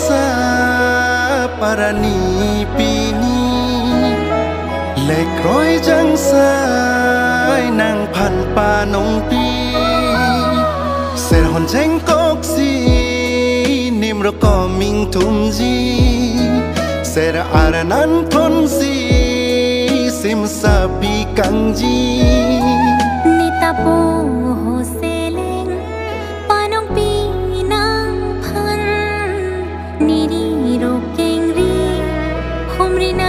sa parani pini lệ khói trắng say nàng phan pa nông pi sẽ hồn tranh cốc gì niềm rồi có mình thum gì sẽ ra nan thôn gì sim sa pi căng gì ni ta po ho se leng pa nông pi nang phan ni ri ro keng ri hom ri na